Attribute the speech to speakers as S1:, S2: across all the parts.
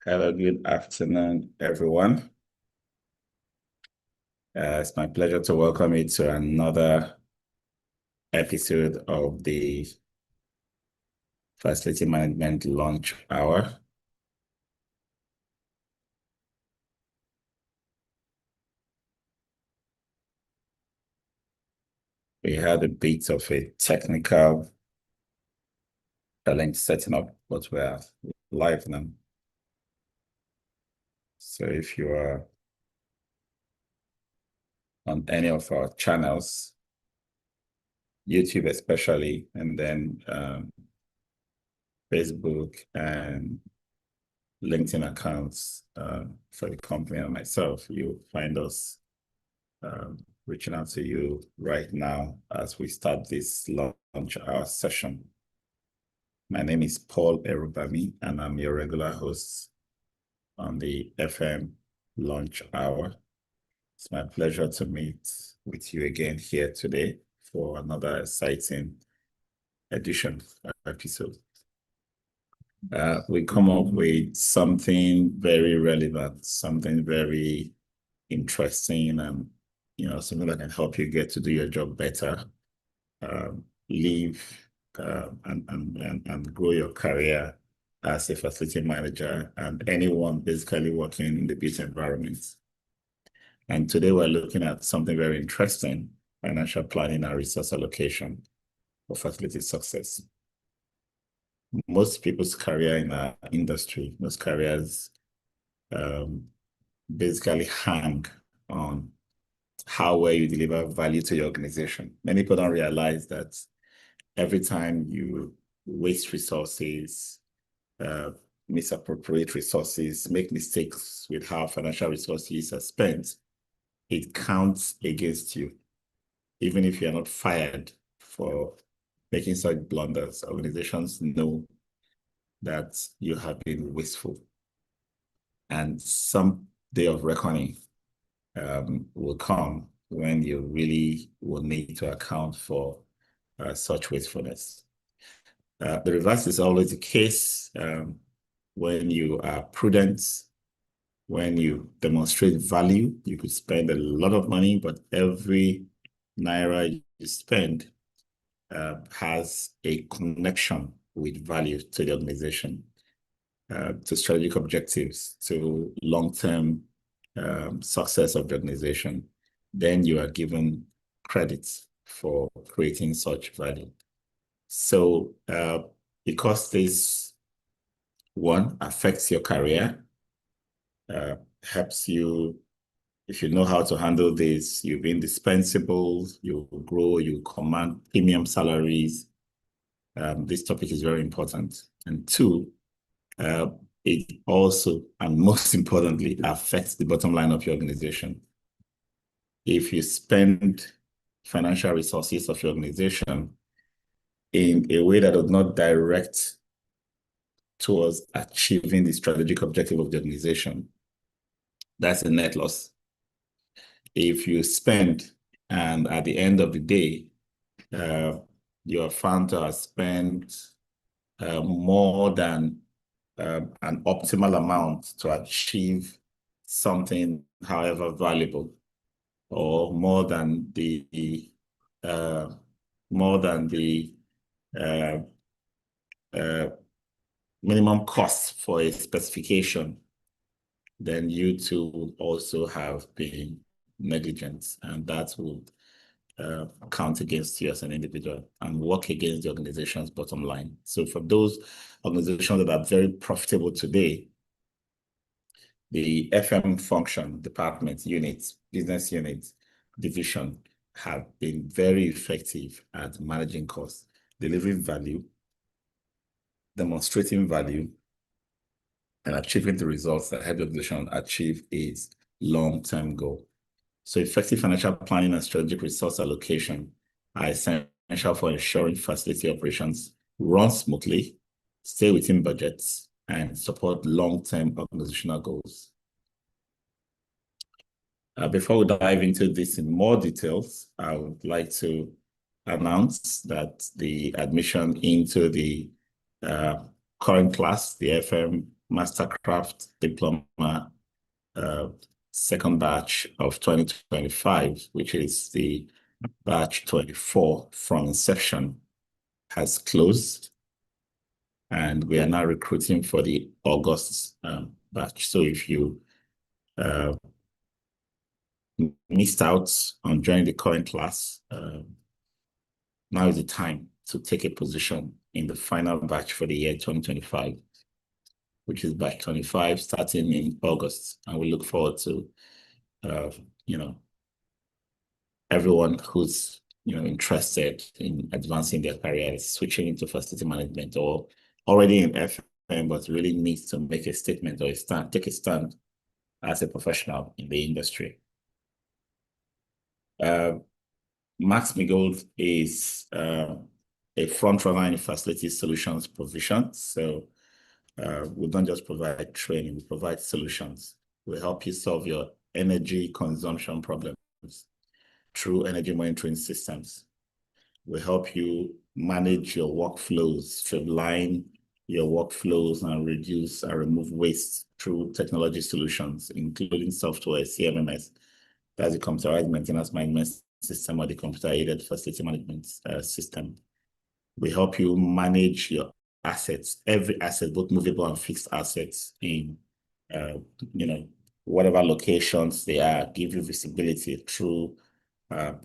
S1: Hello, good afternoon, everyone. It's my pleasure to welcome you to another episode of the Facility Management Launch Hour. We had a bit of a technical challenge setting up, but we're live now. So if you are on any of our channels, YouTube especially, and then Facebook and LinkedIn accounts for the company and myself, you'll find us reaching out to you right now as we start this launch hour session. My name is Paul Erubami, and I'm your regular host on the FM Launch Hour. It's my pleasure to meet with you again here today for another exciting episode. We come up with something very relevant, something very interesting, and something that can help you get to do your job better, live and grow your career as a facility manager and anyone basically working in the business environment. And today we're looking at something very interesting: financial planning and resource allocation for facility success. Most people's career in our industry, most careers basically hang on how well you deliver value to your organization. Many people don't realize that every time you waste resources, misappropriate resources, make mistakes with how financial resources are spent, it counts against you. Even if you're not fired for making such blunders, organizations know that you have been wasteful. And some day of reckoning will come when you really will need to account for such wastefulness. The reverse is always the case. When you are prudent, when you demonstrate value, you could spend a lot of money, but every naira you spend has a connection with value to the organization, to strategic objectives, to long-term success of the organization. Then you are given credit for creating such value. So because this one affects your career, helps you, if you know how to handle this, you'll be indispensable, you grow, you command premium salaries. This topic is very important. And two, it also, and most importantly, affects the bottom line of your organization. If you spend financial resources of your organization in a way that does not direct towards achieving the strategic objective of the organization, that's a net loss. If you spend and at the end of the day, you are found to have spent more than an optimal amount to achieve something, however valuable, or more than the minimum cost for a specification, then you too will also have been negligent, and that would count against you as an individual and work against the organization's bottom line. So for those organizations that are very profitable today, the FM function, department, units, business units, division have been very effective at managing costs, delivering value, demonstrating value, and achieving the results that help the organization achieve its long-term goal. So effective financial planning and strategic resource allocation are essential for ensuring facility operations run smoothly, stay within budgets, and support long-term organizational goals. Before we dive into this in more details, I would like to announce that the admission into the current class, the FM Mastercraft Diploma second batch of 2025, which is the batch 24 from inception, has closed. And we are now recruiting for the August batch. So if you missed out on joining the current class, now is the time to take a position in the final batch for the year 2025, which is batch 25, starting in August. And we look forward to, everyone who's, interested in advancing their careers, switching into facility management, or already in FM, but really needs to make a statement or take a stand as a professional in the industry. Max-Migold is a front-runner in facility solutions provision. So we don't just provide training, we provide solutions. We help you solve your energy consumption problems through energy monitoring systems. We help you manage your workflows, streamline your workflows, and reduce and remove waste through technology solutions, including software, CMMS, that's the computerized maintenance management system or the computer-aided facility management system. We help you manage your assets, every asset, both movable and fixed assets in, whatever locations they are, give you visibility through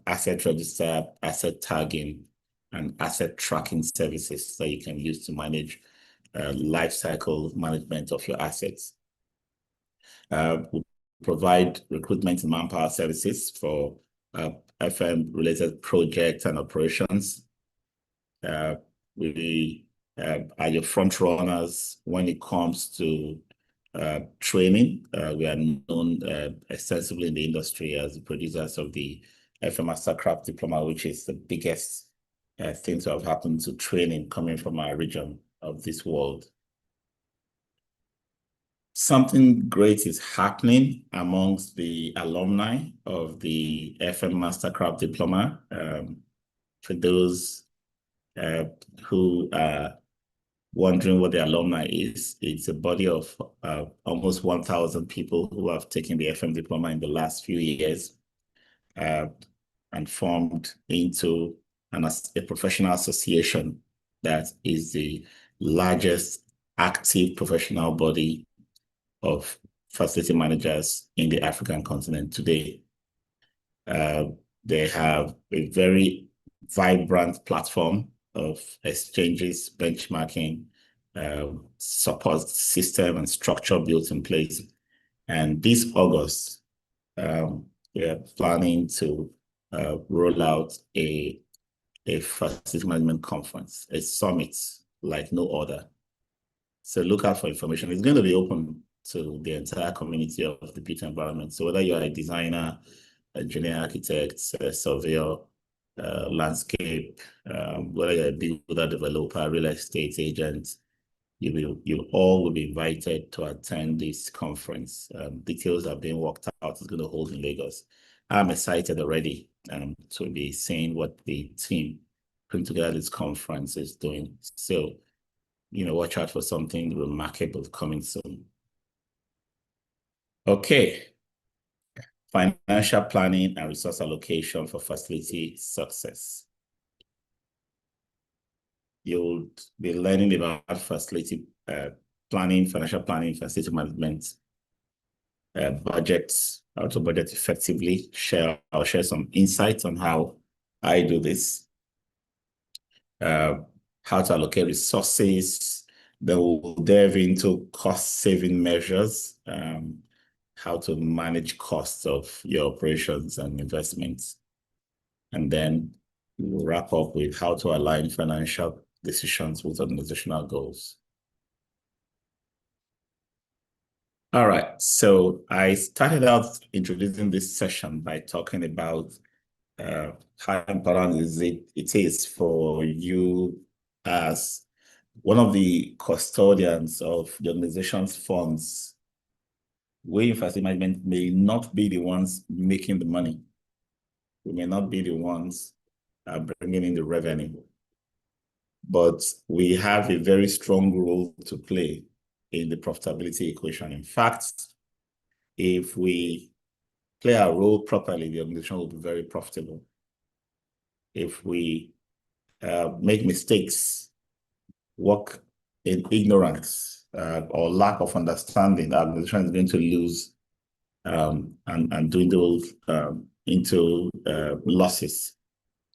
S1: asset register, asset tagging, and asset tracking services that you can use to manage life cycle management of your assets. We provide recruitment and manpower services for FM-related projects and operations. We are your front runners when it comes to training. We are known extensively in the industry as the producers of the FM Mastercraft Diploma, which is the biggest thing to have happened to training coming from our region of this world. Something great is happening amongst the alumni of the FM Mastercraft Diploma. For those who are wondering what the alumni is, it's a body of almost 1,000 people who have taken the FM Diploma in the last few years and formed into a professional association that is the largest active professional body of facility managers in the African continent today. They have a very vibrant platform of exchanges, benchmarking, support system and structure built in place. And this August, we are planning to roll out a facility management conference, a summit like no other. So look out for information. It's going to be open to the entire community of the built environment. So whether you're a designer, engineer, architect, surveyor, landscape, whether you're a builder, developer, real estate agent, you all will be invited to attend this conference. Details are being worked out. It's going to hold in Lagos. I'm excited already to be seeing what the team putting together this conference is doing. So, watch out for something remarkable coming soon. Okay. Financial planning and resource allocation for facility success. You'll be learning about facility planning, financial planning, facility management, budgets, how to budget effectively. I'll share some insights on how I do this, how to allocate resources. Then we'll delve into cost-saving measures, how to manage costs of your operations and investments. And then we'll wrap up with how to align financial decisions with organizational goals. All right, so I started out introducing this session by talking about how important it is for you as one of the custodians of the organization's funds. We in facility management may not be the ones making the money. We may not be the ones bringing in the revenue, but we have a very strong role to play in the profitability equation. In fact, if we play our role properly, the organization will be very profitable. If we make mistakes, work in ignorance or lack of understanding, the organization is going to lose and dwindle into losses.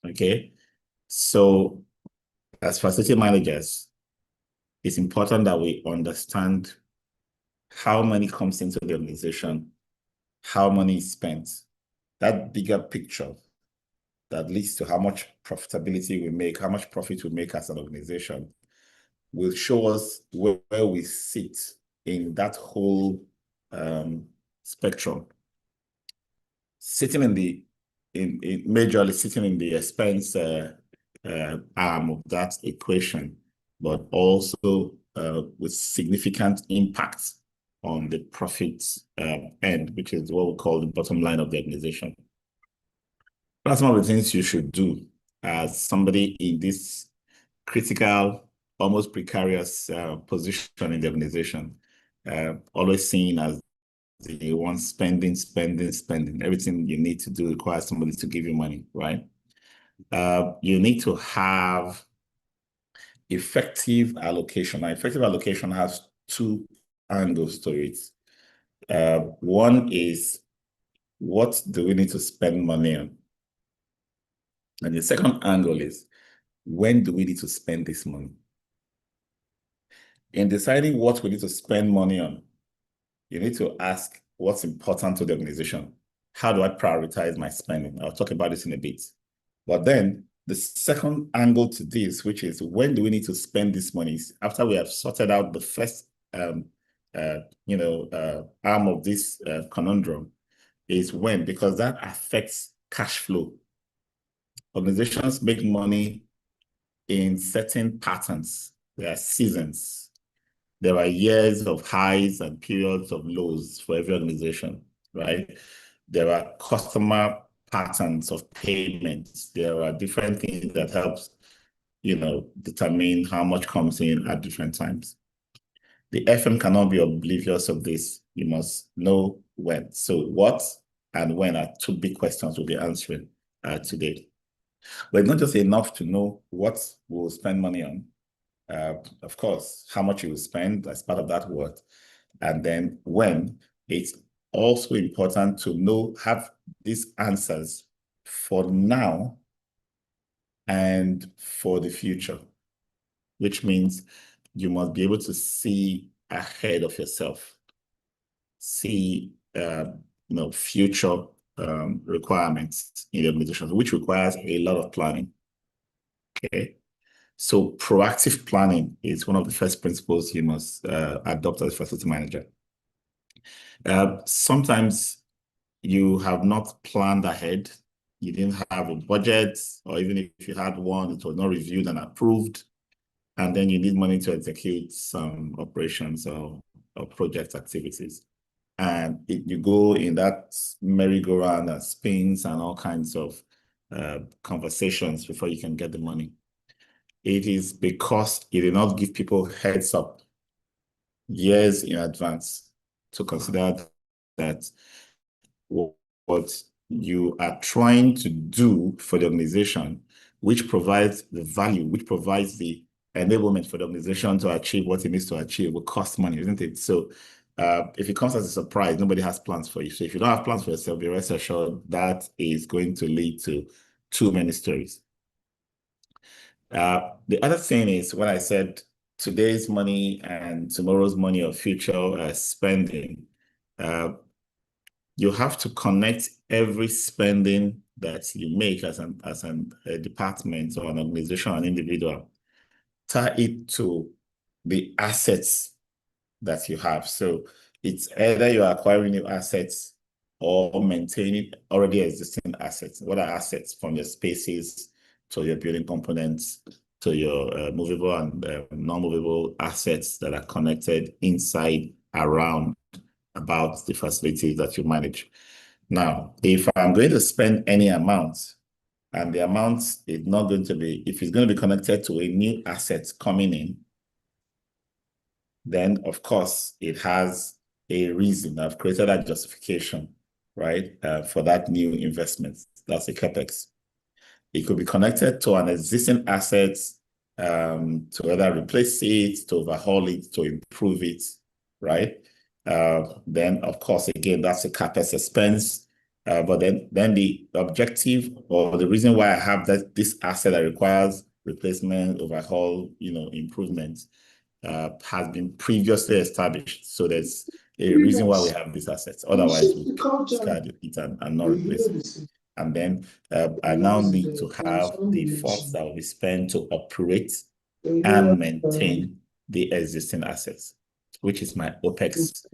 S1: Okay, so as facility managers, it's important that we understand how money comes into the organization, how money is spent. That bigger picture that leads to how much profitability we make, how much profit we make as an organization, will show us where we sit in that whole spectrum. Sitting majorly sitting in the expense arm of that equation, but also with significant impact on the profit end, which is what we call the bottom line of the organization. That's one of the things you should do as somebody in this critical, almost precarious position in the organization, always seen as the one spending. Everything you need to do requires somebody to give you money, right? You need to have effective allocation. Now, effective allocation has two angles to it. One is, what do we need to spend money on? And the second angle is, when do we need to spend this money? In deciding what we need to spend money on, you need to ask what's important to the organization. How do I prioritize my spending? I'll talk about this in a bit. But then the second angle to this, which is, when do we need to spend this money? After we have sorted out the first arm of this conundrum, is when, because that affects cash flow. Organizations make money in certain patterns. There are seasons. There are years of highs and periods of lows for every organization, right? There are customer patterns of payments. There are different things that helps, determine how much comes in at different times. The FM cannot be oblivious of this. You must know when. So what and when are two big questions we'll be answering today. But it's not just enough to know what we'll spend money on. Of course, how much you will spend as part of that what, and then when. It's also important to have these answers for now and for the future, which means you must be able to see ahead of yourself, see future requirements in the organization, which requires a lot of planning. Okay. So proactive planning is one of the first principles you must adopt as a facility manager. Sometimes you have not planned ahead. You didn't have a budget, or even if you had one, it was not reviewed and approved. And then you need money to execute some operations or project activities. And you go in that merry-go-round and spins and all kinds of conversations before you can get the money. It is because you did not give people heads up years in advance to consider that what you are trying to do for the organization, which provides the value, which provides the enablement for the organization to achieve what it needs to achieve, will cost money, isn't it? So if it comes as a surprise, nobody has plans for you. So if you don't have plans for yourself, be rest assured that is going to lead to too many stories. The other thing is, when I said today's money and tomorrow's money or future spending, you have to connect every spending that you make as a department or an organization or an individual, tie it to the assets that you have. So it's either you're acquiring new assets or maintaining already existing assets. What are assets? From your spaces to your building components to your movable and non-movable assets that are connected inside, around, about the facilities that you manage. Now, if I'm going to spend any amount, and the amount is not going to be, if it's going to be connected to a new asset coming in, then of course it has a reason. I've created a justification, right, for that new investment. That's a capex. It could be connected to an existing asset, to either replace it, to overhaul it, to improve it, right? Then, of course, again, that's a capex expense. But then the objective or the reason why I have this asset that requires replacement, overhaul, improvements, has been previously established. So there's a reason why we have these assets. Otherwise, we discard it and not replace it. And then I now need to have the funds that will be spent to operate and maintain the existing assets, which is my OPEX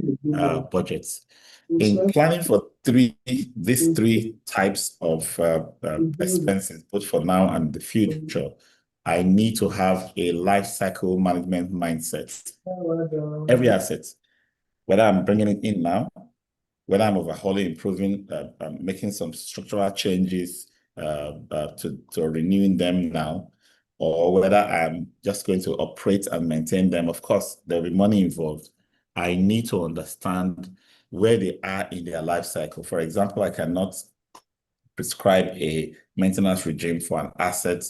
S1: budget. In planning for these three types of expenses, both for now and the future, I need to have a life cycle management mindset. Every asset, whether I'm bringing it in now, whether I'm overhauling, improving, making some structural changes to renewing them now, or whether I'm just going to operate and maintain them. Of course, there'll be money involved. I need to understand where they are in their life cycle. For example, I cannot prescribe a maintenance regime for an asset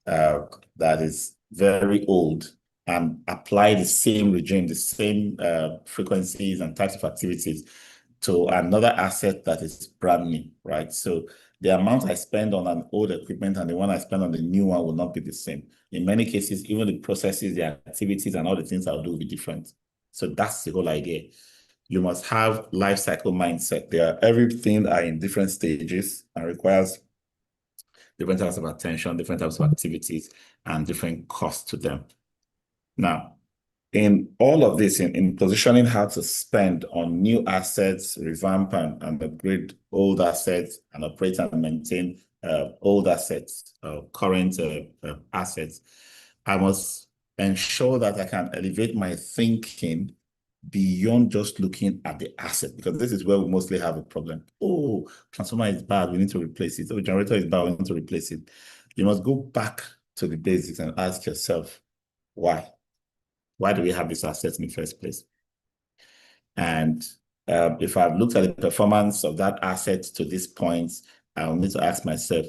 S1: that is very old and apply the same regime, the same frequencies and types of activities to another asset that is brand new, right? So the amount I spend on an old equipment and the one I spend on the new one will not be the same. In many cases, even the processes, the activities, and all the things I'll do will be different. So that's the whole idea. You must have life cycle mindset. Everything are in different stages and requires different types of attention, different types of activities, and different costs to them. Now, in all of this, in positioning how to spend on new assets, revamp and upgrade old assets, and operate and maintain old assets, current assets, I must ensure that I can elevate my thinking beyond just looking at the asset, because this is where we mostly have a problem. Oh, transformer is bad, we need to replace it. Oh, generator is bad, we need to replace it. You must go back to the basics and ask yourself, why? Why do we have these assets in the first place? And if I've looked at the performance of that asset to this point, I'll need to ask myself,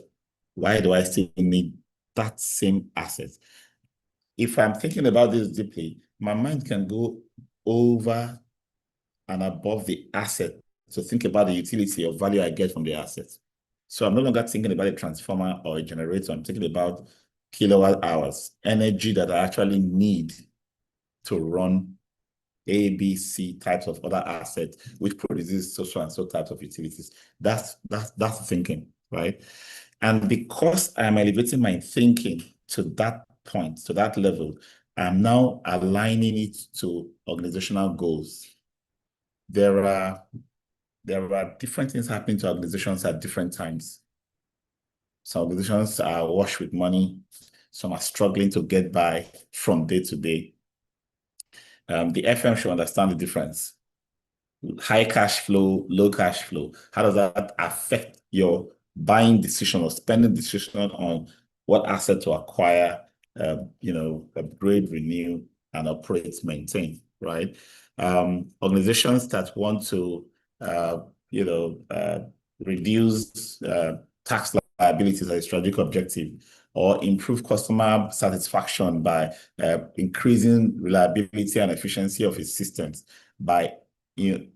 S1: why do I still need that same asset? If I'm thinking about this deeply, my mind can go over and above the asset to think about the utility or value I get from the asset. So I'm no longer thinking about a transformer or a generator. I'm thinking about kilowatt hours, energy that I actually need to run A, B, C types of other assets, which produces so and so types of utilities. That's thinking, right? And because I'm elevating my thinking to that point, to that level, I'm now aligning it to organizational goals. There are different things happening to organizations at different times. Some organizations are awash with money. Some are struggling to get by from day to day. The FM should understand the difference. High cash flow, low cash flow. How does that affect your buying decision or spending decision on what asset to acquire, upgrade, renew, and operate, maintain, right? Organizations that want to, reduce tax liabilities as a strategic objective, or improve customer satisfaction by increasing reliability and efficiency of its systems, by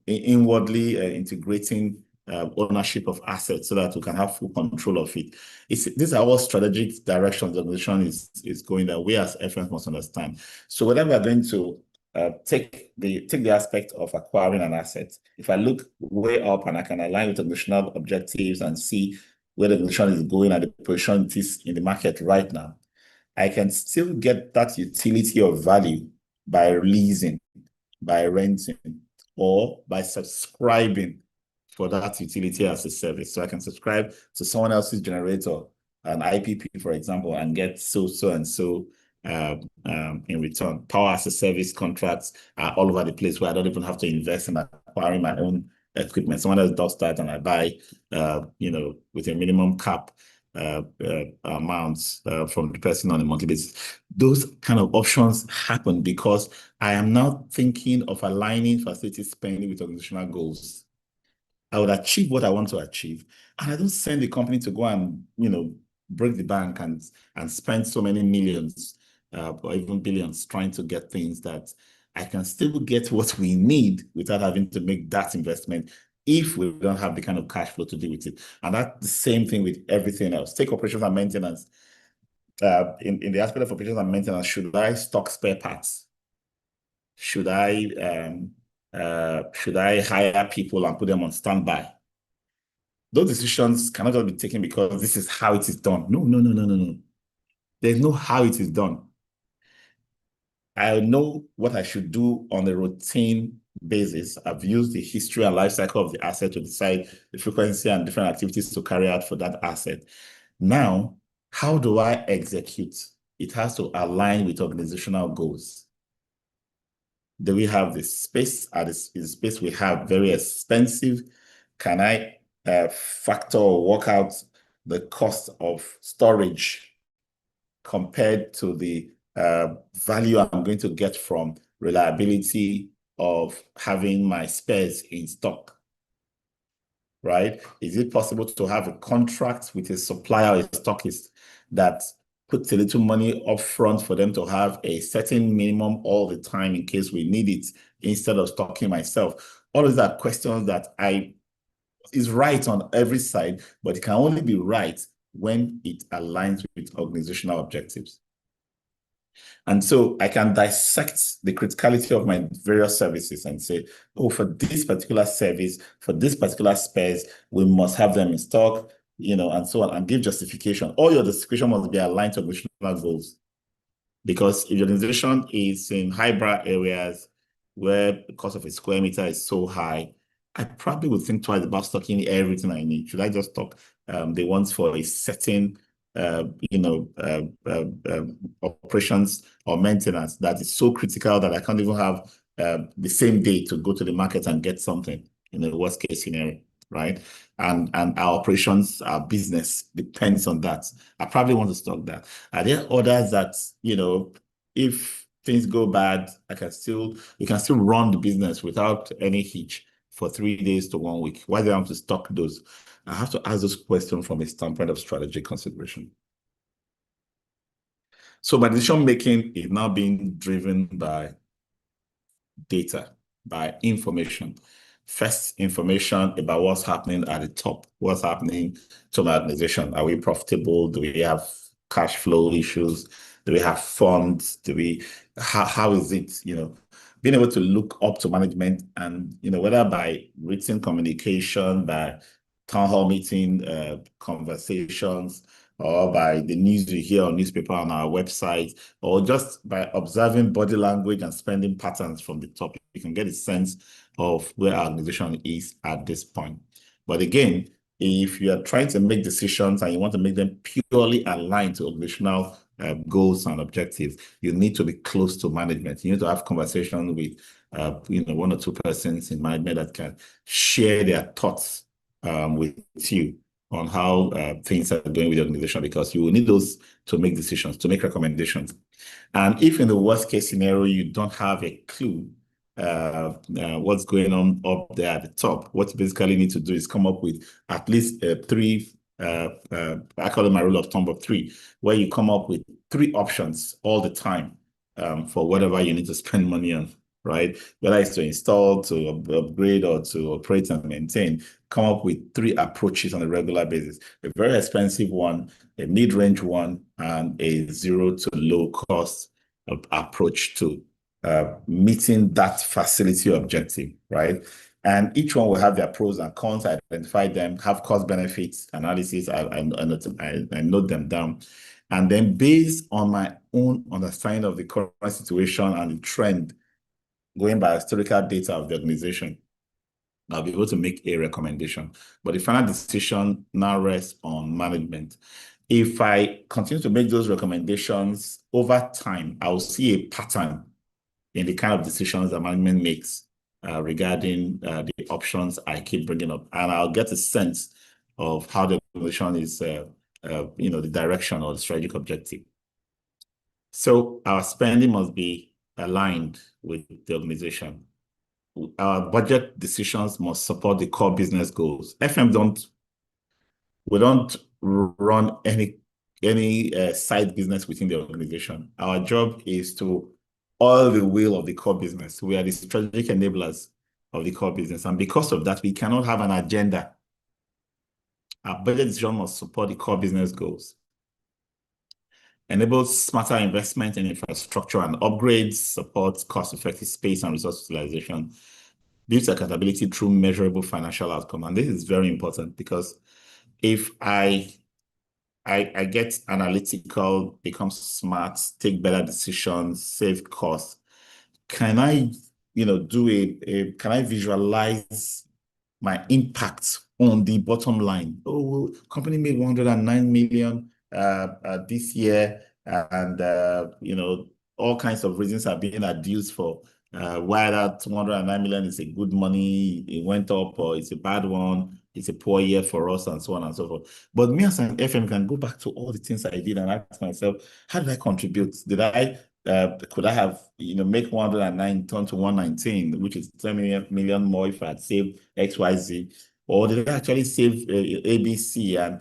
S1: inwardly integrating ownership of assets so that we can have full control of it. These are all strategic directions the organization is going that we as FMs must understand. So whether we are going to take the aspect of acquiring an asset, if I look way up and I can align with organizational objectives and see where the organization is going and the position it is in the market right now, I can still get that utility of value by leasing, by renting, or by subscribing for that utility as a service. So I can subscribe to someone else's generator, an IPP, for example, and get so and so in return. Power as a service contracts are all over the place where I don't even have to invest in acquiring my own equipment. Someone else does that and I buy, with a minimum cap amounts from the person on a monthly basis. Those kind of options happen because I am now thinking of aligning facility spending with organizational goals. I would achieve what I want to achieve, and I don't send the company to go and break the bank and spend so many millions or even billions trying to get things that I can still get what we need without having to make that investment if we don't have the kind of cash flow to deal with it. And that's the same thing with everything else. Take operations and maintenance. In the aspect of operations and maintenance, should I stock spare parts? Should I hire people and put them on standby? Those decisions cannot just be taken because this is how it is done. No, no, no, no, no, no. There's no how it is done. I know what I should do on a routine basis. I've used the history and life cycle of the asset to decide the frequency and different activities to carry out for that asset. Now, how do I execute? It has to align with organizational goals. Do we have the space? Is the space we have very expensive? Can I factor or work out the cost of storage compared to the value I'm going to get from reliability of having my spares in stock, right? Is it possible to have a contract with a supplier or a stockist that puts a little money up front for them to have a certain minimum all the time in case we need it instead of stocking myself? All of that questions that is right on every side, but it can only be right when it aligns with organizational objectives. And so I can dissect the criticality of my various services and say, oh, for this particular service, for this particular space, we must have them in stock, and so on, and give justification. All your justification must be aligned to organizational goals. Because if your organization is in highbrow areas where the cost of a square meter is so high, I probably would think twice about stocking everything I need. Should I just stock the ones for a certain operations or maintenance that is so critical that I can't even have the same day to go to the market and get something in the worst case scenario, right? And our operations, our business depends on that. I probably want to stock that. Are there others that, if things go bad, we can still run the business without any hitch for 3 days to 1 week? Why do I have to stock those? I have to ask those questions from a standpoint of strategic consideration. So my decision making is now being driven by data, by information. First, information about what's happening at the top, what's happening to my organization. Are we profitable? Do we have cash flow issues? Do we have funds? How is it, being able to look up to management and, whether by written communication, by town hall meeting conversations, or by the news we hear on newspaper on our website, or just by observing body language and spending patterns from the top, you can get a sense of where our organization is at this point. But again, if you are trying to make decisions and you want to make them purely aligned to organizational goals and objectives, you need to be close to management. You need to have conversation with one or two persons in management that can share their thoughts with you on how things are going with the organization, because you will need those to make decisions, to make recommendations. And if in the worst case scenario, you don't have a clue what's going on up there at the top, what you basically need to do is come up with at least three, I call it my rule of thumb of three, where you come up with 3 options all the time for whatever you need to spend money on, right? Whether it's to install, to upgrade, or to operate and maintain, come up with 3 approaches on a regular basis. A very expensive one, a mid-range one, and a zero to low cost approach to meeting that facility objective, right? And each one will have their pros and cons, identify them, have cost benefits analysis, I note them down. And then based on my own understanding of the current situation and the trend, going by historical data of the organization, I'll be able to make a recommendation. But the final decision now rests on management. If I continue to make those recommendations over time, I will see a pattern in the kind of decisions that management makes regarding the options I keep bringing up. And I'll get a sense of how the organization is the direction or the strategic objective. So our spending must be aligned with the organization. Our budget decisions must support the core business goals. We don't run any side business within the organization. Our job is to oil the wheel of the core business. We are the strategic enablers of the core business. And because of that, we cannot have an agenda. Our budget decision must support the core business goals. Enables smarter investment in infrastructure and upgrades, supports cost-effective space and resource utilization, builds accountability through measurable financial outcome. And this is very important because if I get analytical, become smart, take better decisions, save costs, can I, can I visualize my impact on the bottom line? Oh, company made 109 million this year, and all kinds of reasons are being adduced for why that 209 million is a good money, it went up, or it's a bad one, it's a poor year for us, and so on and so forth. But me as an FM can go back to all the things I did and ask myself, how did I contribute? Could I have, make 109 turn to 119, which is 10 million more if I had saved XYZ? Or did I actually save ABC? And,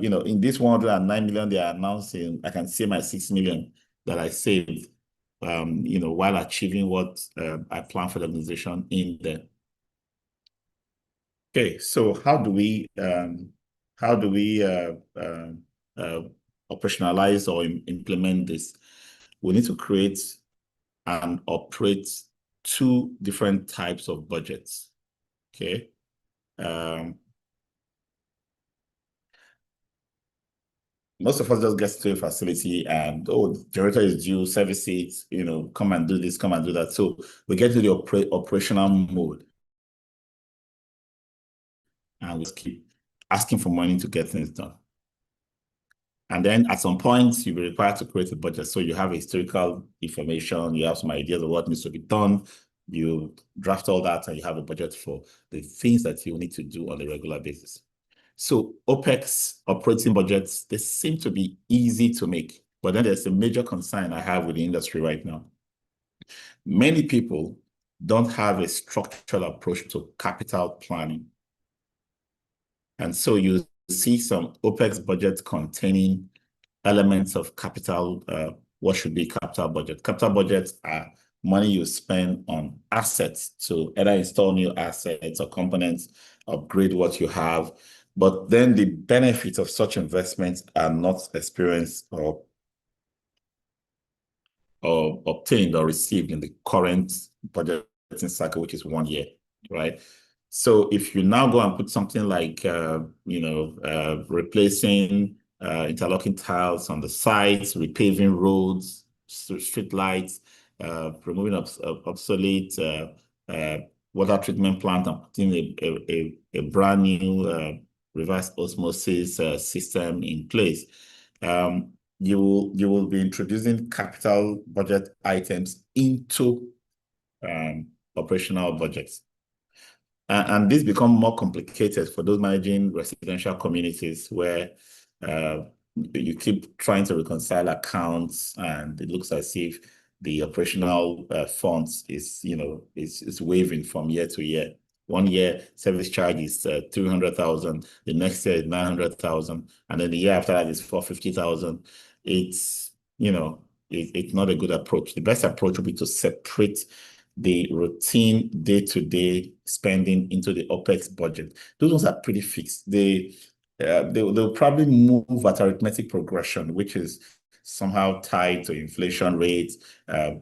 S1: in this 109 million they are announcing, I can save my 6 million that I saved, while achieving what I plan for the organization in there. Okay, so how do we operationalize or implement this? We need to create and operate two different types of budgets. Okay. Most of us just get to a facility and, oh, the generator is due, service it, come and do this, come and do that. So we get to the operational mode. And we just keep asking for money to get things done. And then at some point, you'll be required to create a budget. So you have historical information, you have some ideas of what needs to be done, you draft all that, and you have a budget for the things that you need to do on a regular basis. So OPEX operating budgets, they seem to be easy to make, but then there's a major concern I have with the industry right now. Many people don't have a structured approach to capital planning. And so you see some OPEX budgets containing elements of capital, what should be capital budget. Capital budgets are money you spend on assets to either install new assets or components, upgrade what you have. But then the benefits of such investments are not experienced or obtained or received in the current budgeting cycle, which is 1 year, right? So if you now go and put something like, replacing interlocking tiles on the sites, repaving roads, street lights, removing obsolete water treatment plant and putting a brand new reverse osmosis system in place, you will be introducing capital budget items into operational budgets. And this become more complicated for those managing residential communities where you keep trying to reconcile accounts and it looks as if the operational funds is wavering from year to year. 1 year service charge is 300,000, the next year is 900,000, and then the year after that is 450,000. It's not a good approach. The best approach would be to separate the routine day-to-day spending into the OPEX budget. Those ones are pretty fixed. They'll probably move at arithmetic progression, which is somehow tied to inflation rates,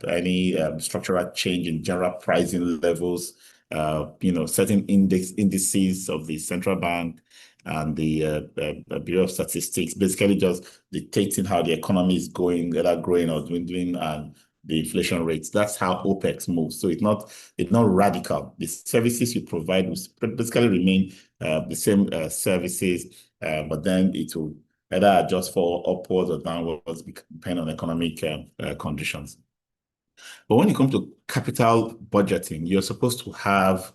S1: any structural change in general pricing levels, certain indices of the central bank and the Bureau of Statistics, basically just dictating how the economy is going, whether growing or dwindling, and the inflation rates. That's how OPEX moves. So it's not radical. The services you provide will basically remain the same services, but then it will either adjust for upwards or downwards depending on economic conditions. But when it comes to capital budgeting, you're supposed to have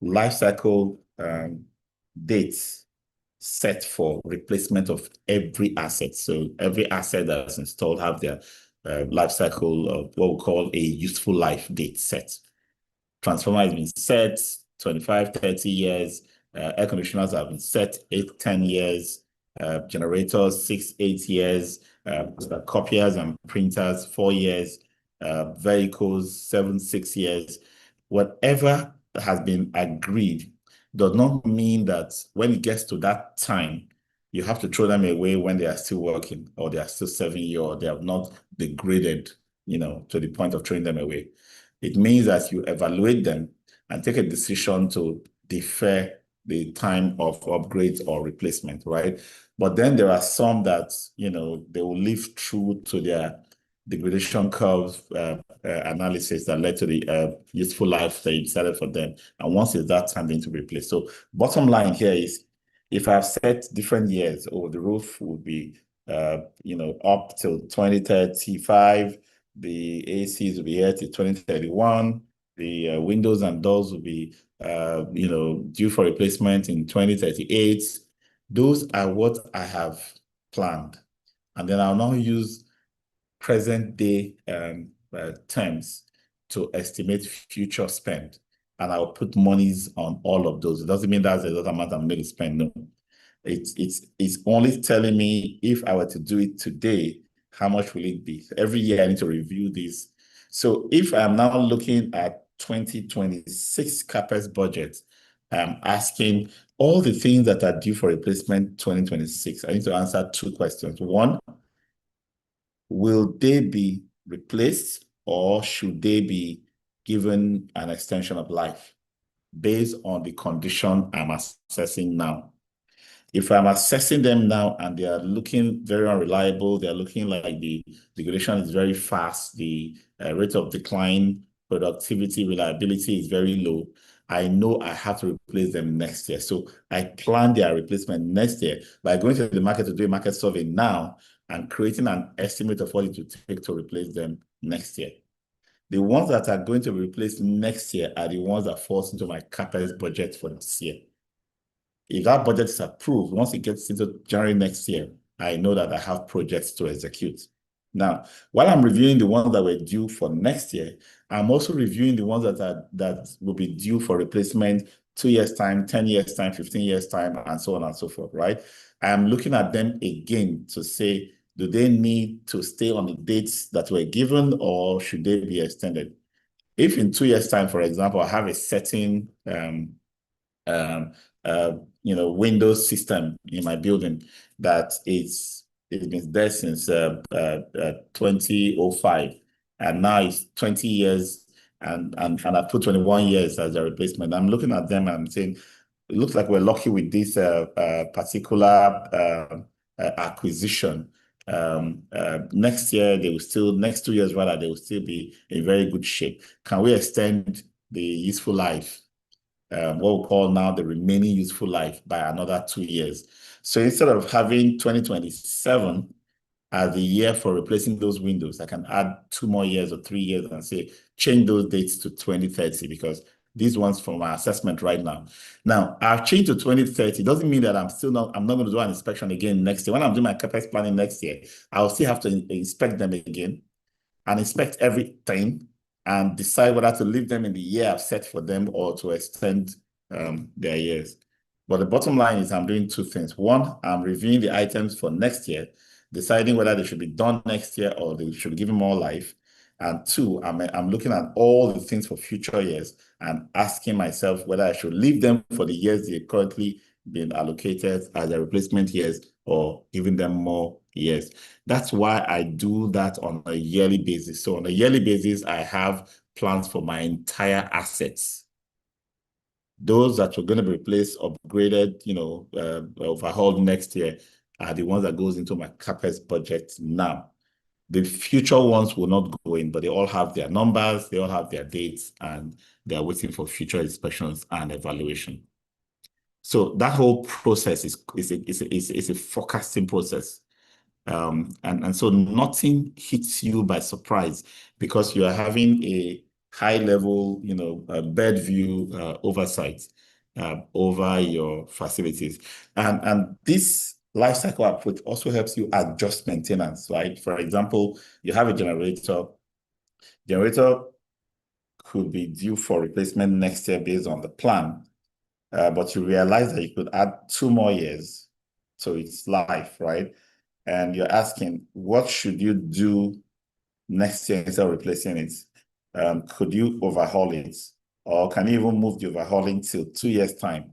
S1: life cycle dates set for replacement of every asset. So every asset that's installed have their life cycle of what we call a useful life date set. Transformer has been set 25, 30 years. Air conditioners have been set 8, 10 years. Generators, 6, 8 years. Copiers and printers, 4 years. Vehicles, 7, 6 years. Whatever has been agreed does not mean that when it gets to that time, you have to throw them away when they are still working or they are still serving you or they have not degraded, to the point of throwing them away. It means that you evaluate them and take a decision to defer the time of upgrades or replacement, right? But then there are some that, they will live true to their degradation curve analysis that led to the useful life that you decided for them. And once it's that time, they need to replace. So bottom line here is, if I've set different years, the roof will be, up till 2035, the ACs will be here till 2031, the windows and doors will be, due for replacement in 2038. Those are what I have planned. And then I'll now use present day terms to estimate future spend. And I'll put monies on all of those. It doesn't mean that's the total amount I'm going to spend. No. It's only telling me if I were to do it today, how much will it be? So every year I need to review this. So if I'm now looking at 2026 CapEx budget, I'm asking all the things that are due for replacement 2026. I need to answer 2 questions. One, will they be replaced or should they be given an extension of life based on the condition I'm assessing now? If I'm assessing them now and they are looking very unreliable, they're looking like the degradation is very fast, the rate of decline, productivity, reliability is very low, I know I have to replace them next year. So I plan their replacement next year by going to the market to do a market survey now and creating an estimate of what it will take to replace them next year. The ones that are going to be replaced next year are the ones that falls into my CapEx budget for this year. If that budget is approved, once it gets into January next year, I know that I have projects to execute. Now, while I'm reviewing the ones that were due for next year, I'm also reviewing the ones that will be due for replacement 2 years' time, 10 years' time, 15 years' time, and so on and so forth, right? I'm looking at them again to say, do they need to stay on the dates that were given or should they be extended? If in 2 years' time, for example, I have a certain Windows system in my building that it's been there since 2005, and now it's 20 years, and I put 21 years as a replacement. I'm looking at them and I'm saying, it looks like we're lucky with this particular acquisition. Next 2 years rather, they will still be in very good shape. Can we extend the useful life, what we call now the remaining useful life, by another 2 years? So instead of having 2027 as the year for replacing those windows, I can add 2 more years or 3 years and say, change those dates to 2030, because these ones from my assessment right now. Now, I've changed to 2030. Doesn't mean that I'm not going to do an inspection again next year. When I'm doing my CapEx planning next year, I'll still have to inspect them again and inspect everything and decide whether to leave them in the year I've set for them or to extend their years. But the bottom line is I'm doing 2 things. One, I'm reviewing the items for next year, deciding whether they should be done next year or they should be given more life. And 2, I'm looking at all the things for future years and asking myself whether I should leave them for the years they're currently been allocated as a replacement years or giving them more years. That's why I do that on a yearly basis. So on a yearly basis, I have plans for my entire assets. Those that are going to be replaced, upgraded, overhauled next year are the ones that goes into my CapEx budget now. The future ones will not go in, but they all have their numbers, they all have their dates, and they're waiting for future inspections and evaluation. So that whole process is a forecasting process. And so nothing hits you by surprise because you are having a high level, bird view oversight. over your facilities. And this life cycle approach also helps you adjust maintenance, right? For example, you have a generator could be due for replacement next year based on the plan, but you realize that you could add 2 more years to its life, right? And you're asking, what should you do next year instead of replacing it? Could you overhaul it? Or can you even move the overhauling till 2 years' time?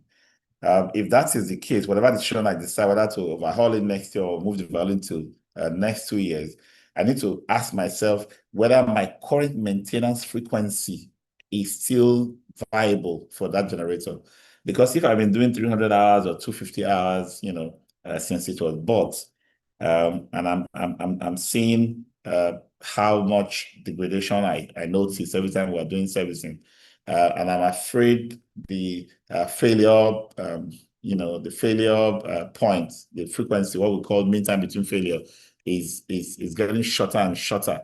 S1: If that is the case, whatever decision I decide whether to overhaul it next year or move the value to next 2 years, I need to ask myself whether my current maintenance frequency is still viable for that generator. Because if I've been doing 300 hours or 250 hours, since it was bought, and I'm seeing how much degradation I notice every time we're doing servicing, and I'm afraid the failure, the failure point, the frequency, what we call mean time between failure, is getting shorter and shorter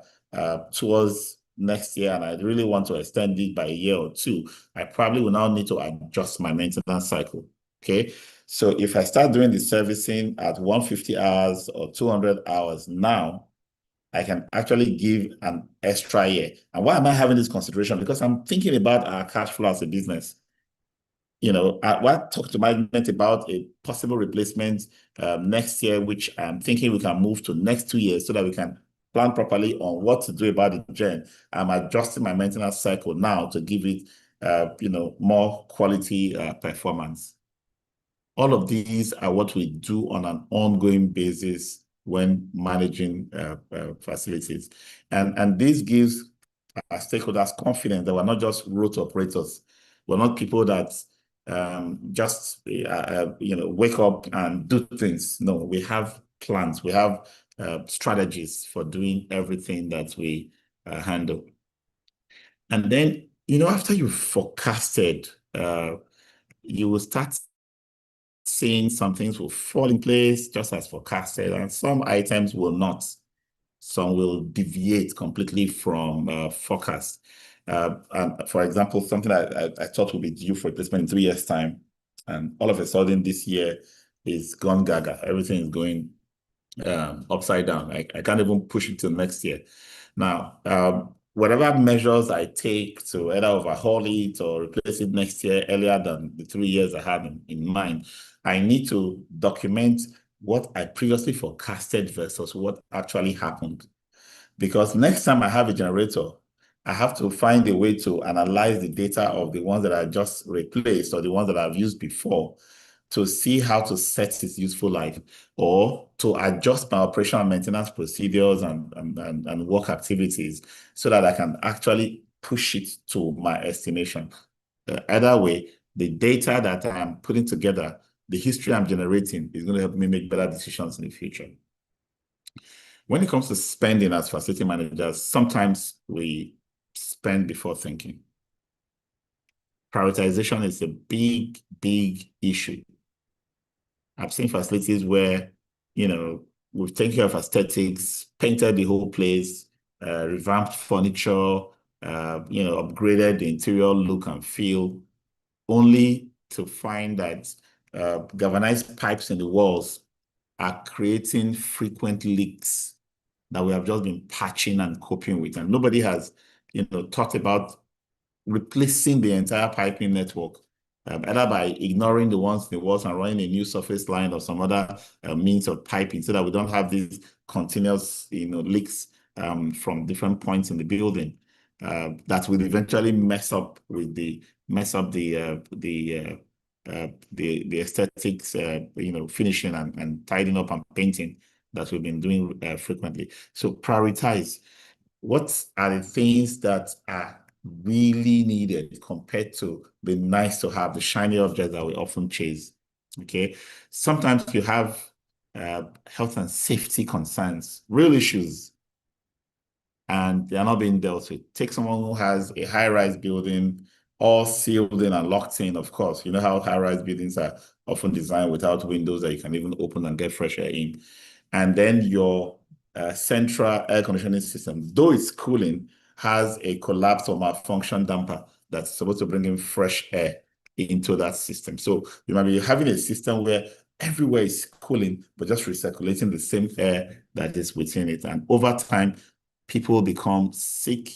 S1: towards next year, and I really want to extend it by a year or two. I probably will now need to adjust my maintenance cycle. Okay, so if I start doing the servicing at 150 hours or 200 hours now, I can actually give an extra year. And why am I having this consideration? Because I'm thinking about our cash flow as a business. I talked to management about a possible replacement next year, which I'm thinking we can move to next 2 years so that we can plan properly on what to do about the gen. I'm adjusting my maintenance cycle now to give it, more quality performance. All of these are what we do on an ongoing basis when managing facilities. And this gives our stakeholders confidence that we're not just road operators. We're not people that just wake up and do things. No, we have plans. We have strategies for doing everything that we handle. And then, after you've forecasted, you will start seeing some things will fall in place just as forecasted, and some items will not. Some will deviate completely from forecast. And for example, something I thought would be due for replacement in 3 years' time, and all of a sudden this year is gone gaga. Everything is going upside down. I can't even push it till next year. Now, whatever measures I take to either overhaul it or replace it next year earlier than the 3 years I have in mind, I need to document what I previously forecasted versus what actually happened. Because next time I have a generator, I have to find a way to analyze the data of the ones that I just replaced or the ones that I've used before to see how to set its useful life or to adjust my operational maintenance procedures and work activities so that I can actually push it to my estimation. Either way, the data that I'm putting together, the history I'm generating is going to help me make better decisions in the future. When it comes to spending as facility managers, sometimes we spend before thinking. Prioritization is a big, big issue. I've seen facilities where, we've taken care of aesthetics, painted the whole place, revamped furniture, upgraded the interior look and feel, only to find that galvanized pipes in the walls are creating frequent leaks that we have just been patching and coping with. And nobody has, thought about replacing the entire piping network, either by ignoring the ones in the walls and running a new surface line or some other means of piping so that we don't have these continuous, leaks from different points in the building that will eventually mess up the aesthetics, finishing and tidying up and painting that we've been doing frequently. So prioritize. What are the things that are really needed compared to the nice to have, the shiny objects that we often chase? Okay. Sometimes you have health and safety concerns, real issues, and they are not being dealt with. Take someone who has a high-rise building, all sealed in and locked in, of course. You know how high-rise buildings are often designed without windows that you can even open and get fresh air in. And then your central air conditioning system, though it's cooling, has a collapsed or malfunction damper that's supposed to bring in fresh air into that system. So you might be having a system where everywhere is cooling, but just recirculating the same air that is within it. And over time, people become sick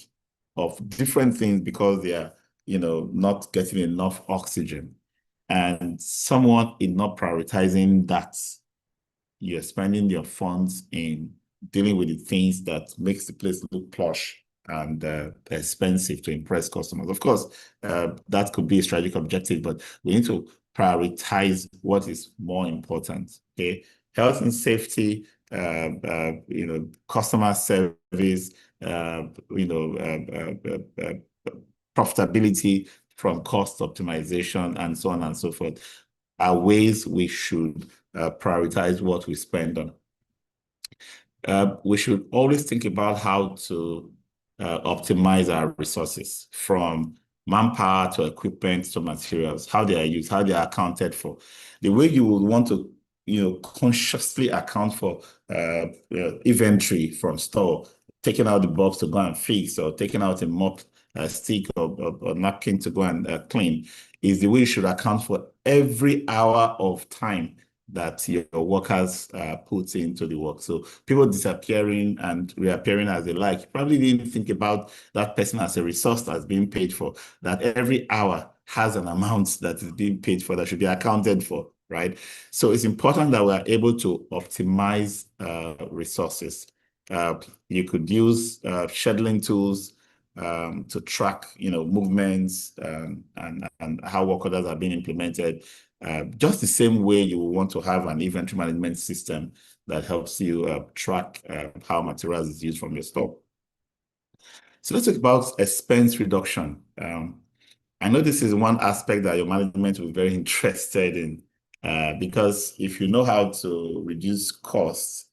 S1: of different things because they are, not getting enough oxygen. And someone is not prioritizing that. You're spending your funds in dealing with the things that makes the place look plush and expensive to impress customers. Of course, that could be a strategic objective, but we need to prioritize what is more important. Okay, health and safety, customer service, profitability from cost optimization, and so on and so forth, are ways we should prioritize what we spend on. We should always think about how to optimize our resources, from manpower to equipment to materials, how they are used, how they are accounted for. The way you would want to, consciously account for inventory from store, taking out the box to go and fix, or taking out a mop stick or napkin to go and clean, is the way you should account for every hour of time that your workers put into the work. So people disappearing and reappearing as they like, probably didn't think about that person as a resource that's being paid for, that every hour has an amount that is being paid for, that should be accounted for, right? So it's important that we are able to optimize resources. You could use scheduling tools to track, movements and how work orders are being implemented. Just the same way you want to have an inventory management system that helps you track how materials is used from your store. So let's talk about expense reduction. I know this is one aspect that your management will be very interested in, because if you know how to reduce costs,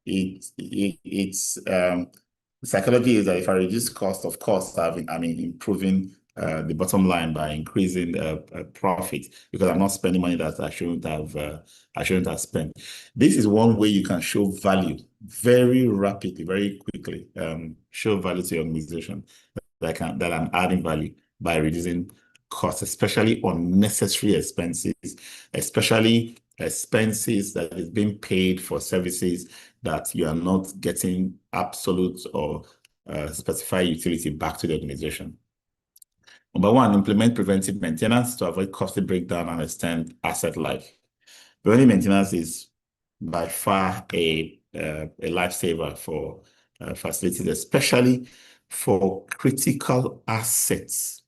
S1: it's psychology is that if I reduce cost, of course, I'm improving the bottom line by increasing profit, because I'm not spending money that I shouldn't have spent. This is one way you can show value very rapidly, very quickly. Show value to your organization that I'm adding value by reducing costs, especially unnecessary expenses, especially expenses that is being paid for services that you are not getting absolute or specified utility back to the organization. Number one, implement preventive maintenance to avoid costly breakdown and extend asset life. Preventive maintenance is by far a lifesaver for facilities, especially for critical assets,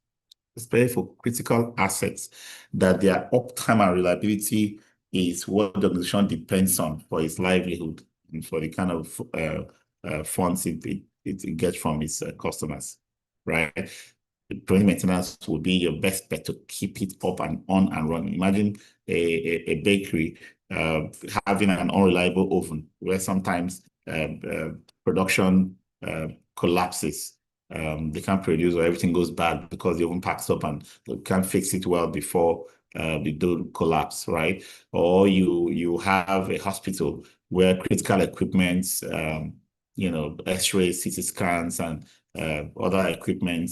S1: that their uptime and reliability is what the organization depends on for its livelihood and for the kind of funds it gets from its customers, right? Preventive maintenance will be your best bet to keep it up and on and running. Imagine a bakery having an unreliable oven where sometimes production collapses. They can't produce, or everything goes bad because the oven packs up and they can't fix it well before the dough collapse, right? Or you have a hospital where critical equipment, X-rays, CT scans, and other equipment,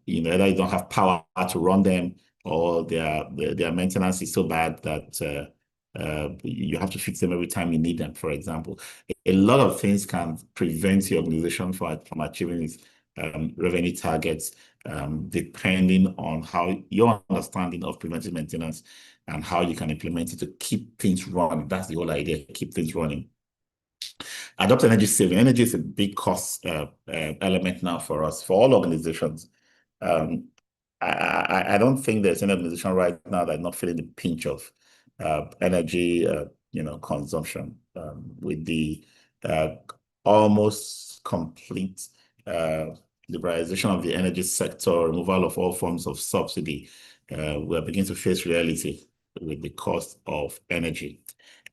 S1: either you don't have power to run them, or their maintenance is so bad that you have to fix them every time you need them, for example. A lot of things can prevent your organization from achieving its revenue targets, depending on how your understanding of preventive maintenance and how you can implement it to keep things running. That's the whole idea, keep things running. Adopt energy saving. Energy is a big cost element now for us, for all organizations. I don't think there's any organization right now that's not feeling the pinch of energy, consumption, with the almost complete liberalization of the energy sector, removal of all forms of subsidy. We are beginning to face reality with the cost of energy,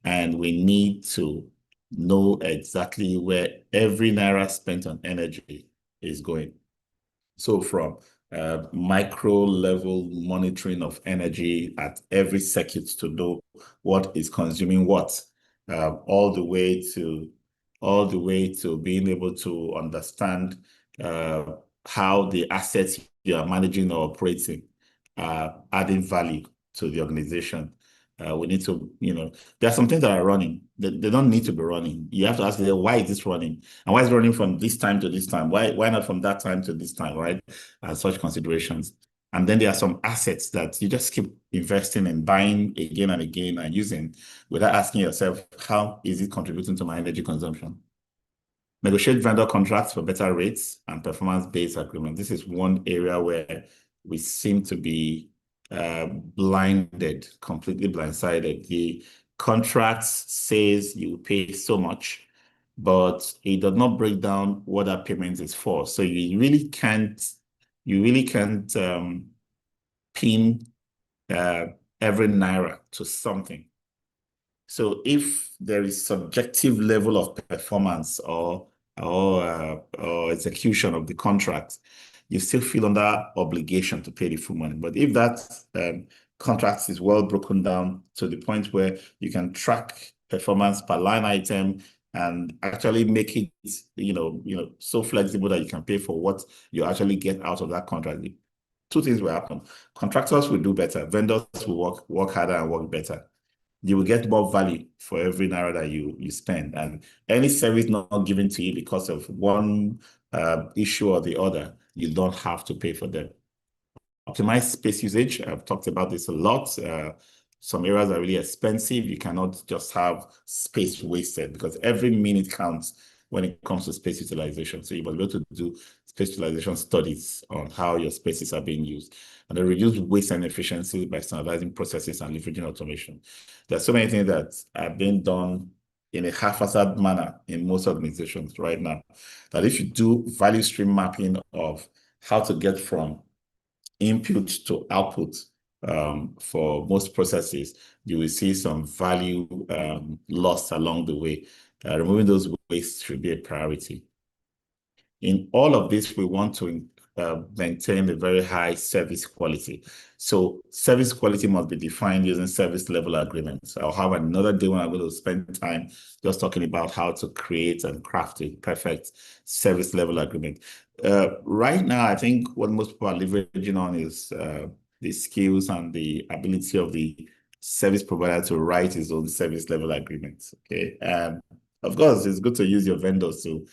S1: and we need to know exactly where every naira spent on energy is going. So from micro level monitoring of energy at every circuit to know what is consuming what, all the way to being able to understand how the assets you are managing or operating are adding value to the organization. We need to, there are some things that are running. They don't need to be running. You have to ask them, why is this running? And why is it running from this time to this time? Why not from that time to this time, right? Such considerations. And then there are some assets that you just keep investing and buying again and again and using without asking yourself, how is it contributing to my energy consumption? Negotiate vendor contracts for better rates and performance-based agreements. This is one area where we seem to be blinded, completely blindsided. The contract says you pay so much, but it does not break down what that payment is for. So you really can't pin every naira to something. So if there is subjective level of performance or execution of the contract, you still feel under obligation to pay the full money. But if that contract is well broken down to the point where you can track performance per line item and actually make it, so flexible that you can pay for what you actually get out of that contract, two things will happen. Contractors will do better. Vendors will work harder and work better. You will get more value for every naira that you spend. And any service not given to you because of one issue or the other, you don't have to pay for them. Optimize space usage. I've talked about this a lot. Some areas are really expensive. You cannot just have space wasted because every minute counts when it comes to space utilization. So you must be able to do space utilization studies on how your spaces are being used. And then reduce waste and efficiency by standardizing processes and leveraging automation. There are so many things that are being done in a haphazard manner in most organizations right now, that if you do value stream mapping of how to get from input to output for most processes, you will see some value lost along the way. Removing those wastes should be a priority. In all of this, we want to maintain a very high service quality. So service quality must be defined using service level agreements. I'll have another day when I'm going to spend time just talking about how to create and craft a perfect service level agreement. Right now, I think what most people are leveraging on is the skills and the ability of the service provider to write his own service level agreements. Okay. Of course, it's good to use your vendors to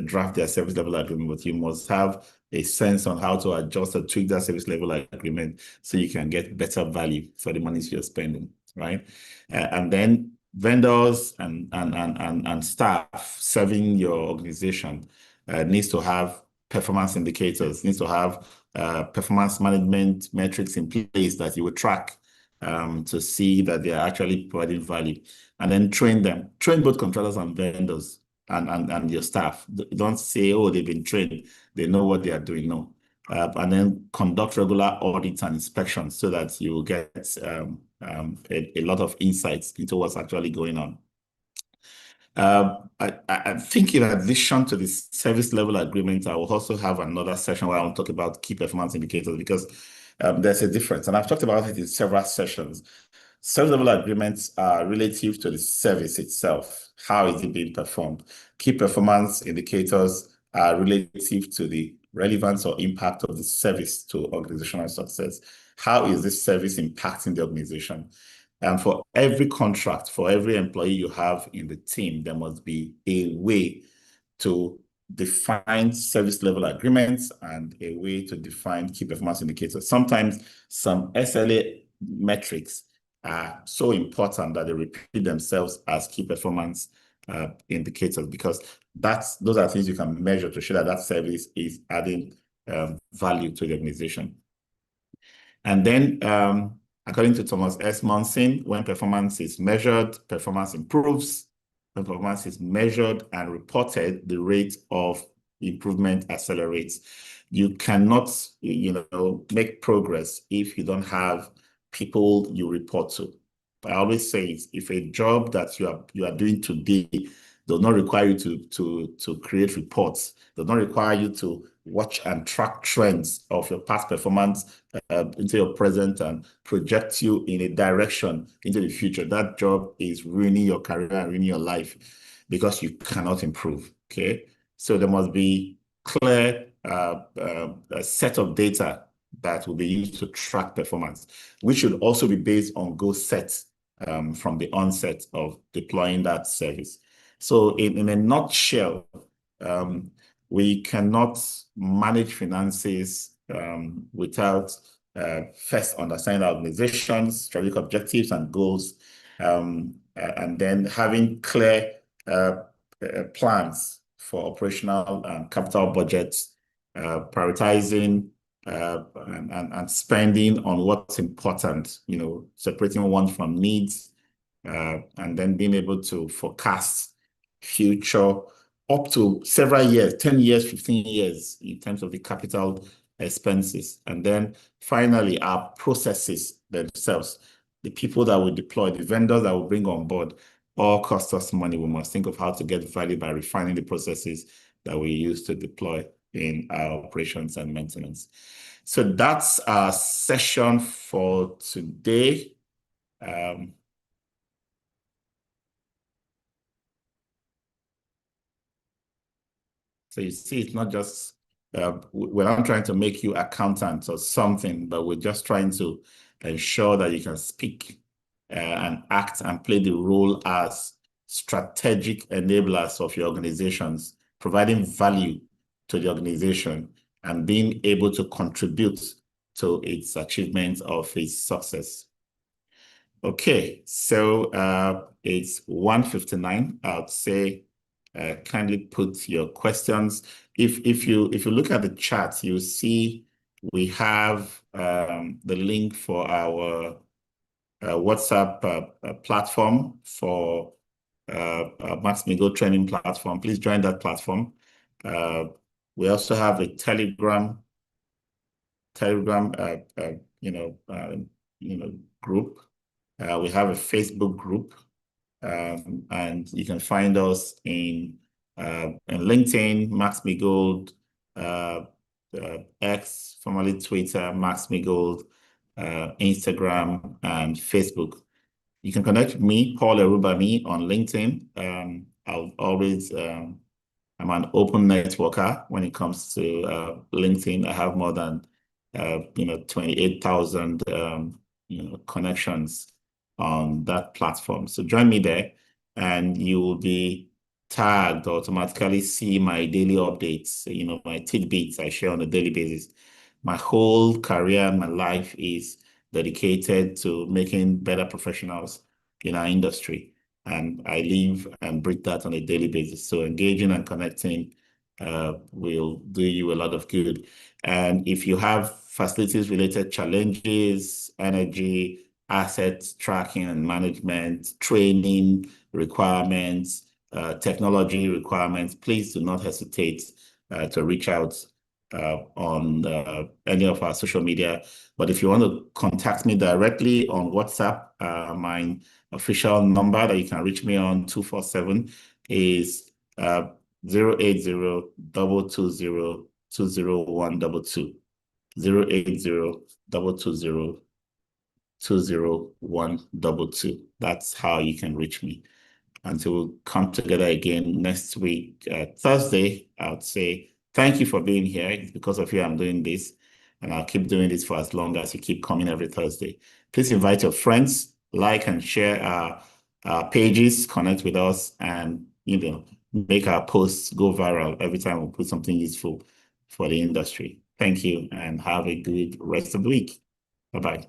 S1: draft their service level agreement, but you must have a sense on how to adjust or tweak that service level agreement so you can get better value for the monies you're spending, right? And then vendors and staff serving your organization needs to have performance indicators, needs to have performance management metrics in place that you will track to see that they are actually providing value. And then train them. Train both contractors and vendors and your staff. Don't say, oh, they've been trained. They know what they are doing. No. And then conduct regular audits and inspections so that you will get a lot of insights into what's actually going on. I think in addition to the service level agreement, I will also have another session where I will talk about key performance indicators because there's a difference. And I've talked about it in several sessions. Service level agreements are relative to the service itself. How is it being performed? Key performance indicators are relative to the relevance or impact of the service to organizational success. How is this service impacting the organization? And for every contract, for every employee you have in the team, there must be a way to define service level agreements and a way to define key performance indicators. Sometimes some SLA metrics are so important that they repeat themselves as key performance indicators because those are things you can measure to show that that service is adding value to the organization. And then according to Thomas S. Monson, when performance is measured, performance improves. When performance is measured and reported, the rate of improvement accelerates. You cannot, make progress if you don't have people you report to. I always say if a job that you are doing today does not require you to create reports, does not require you to watch and track trends of your past performance into your present and project you in a direction into the future, that job is ruining your career and ruining your life because you cannot improve, okay? So there must be clear a set of data that will be used to track performance, which should also be based on goals set from the onset of deploying that service. So in a nutshell, we cannot manage finances without first understanding the organization's strategic objectives and goals, and then having clear plans for operational and capital budgets, prioritizing and spending on what's important, separating wants from needs, and then being able to forecast future up to several years, 10 years, 15 years in terms of the capital expenses. And then finally, our processes themselves, the people that we deploy, the vendors that we bring on board, all cost us money. We must think of how to get value by refining the processes that we use to deploy in our operations and maintenance. So that's our session for today. So you see, it's not just, we're not trying to make you accountants or something, but we're just trying to ensure that you can speak and act and play the role as strategic enablers of your organizations, providing value to the organization and being able to contribute to its achievement of its success. Okay, so it's 1:59. I'd say kindly put your questions. If you look at the chat, you see we have the link for our WhatsApp platform for Max-Migold training platform. Please join that platform. We also have a Telegram group. We have a Facebook group, and you can find us in LinkedIn, Max-Migold, X, formerly Twitter, Max-Migold, Instagram, and Facebook. You can connect with me, Paul Erubami, on LinkedIn. I'll always, I'm an open networker when it comes to LinkedIn. I have more than 28,000 connections on that platform. So join me there, and you will be tagged, automatically see my daily updates, my tidbits I share on a daily basis. My whole career, my life is dedicated to making better professionals in our industry. And I live and breathe that on a daily basis. So engaging and connecting will do you a lot of good. And if you have facilities related challenges, energy, assets tracking and management, training requirements, technology requirements, please do not hesitate to reach out on any of our social media. But if you want to contact me directly on WhatsApp, my official number that you can reach me on 247 is 080-220-20122. 080-220-20122. That's how you can reach me. Until we'll come together again next week, Thursday, I would say thank you for being here. It's because of you I'm doing this, and I'll keep doing this for as long as you keep coming every Thursday. Please invite your friends, like and share our pages, connect with us, and make our posts go viral every time we put something useful for the industry. Thank you, and have a good rest of the week. Bye-bye.